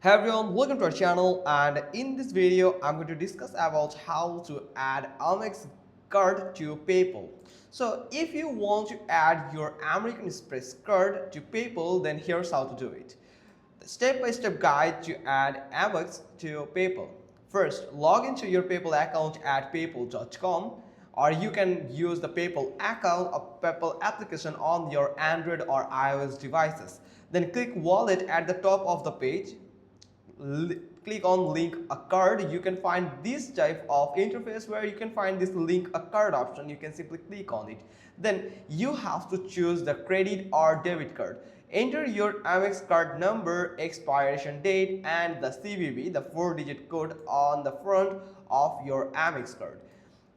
Hey everyone, welcome to our channel, and in this video I'm going to discuss about how to add Amex card to PayPal. So if you want to add your American Express card to PayPal, then here's how to do it. The step-by-step guide to add Amex to PayPal. First, log into your PayPal account at paypal.com, or you can use the PayPal account or PayPal application on your Android or iOS devices. Then click Wallet at the top of the page. Click on link a card. You can find this type of interface where you can find this link a card option. You can simply click on it. Then you have to choose the credit or debit card. Enter your Amex card number, expiration date, and the CVV, the 4-digit code on the front of your Amex card.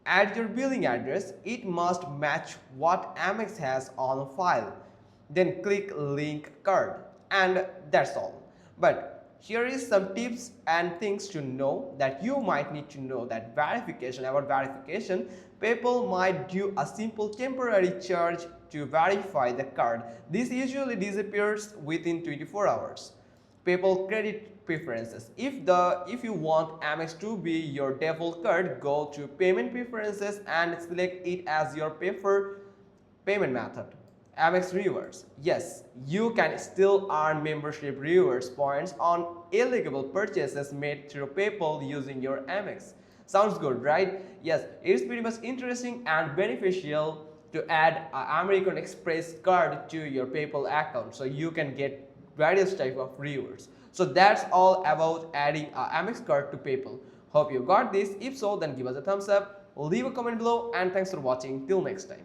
Add your billing address. It must match what Amex has on file. Then click link card, and that's all. But here is some tips and things to know that you might need to know. That about verification, PayPal might do a simple temporary charge to verify the card. This usually disappears within 24 hours. PayPal credit preferences. If you want Amex to be your default card, go to payment preferences and select it as your preferred payment method. Amex rewards. Yes, you can still earn membership rewards points on eligible purchases made through PayPal using your Amex. Sounds good, right? Yes, it's pretty much interesting and beneficial to add an American Express card to your PayPal account so you can get various type of rewards. So that's all about adding an Amex card to PayPal. Hope you got this. If so, then give us a thumbs up, leave a comment below, and thanks for watching. Till next time.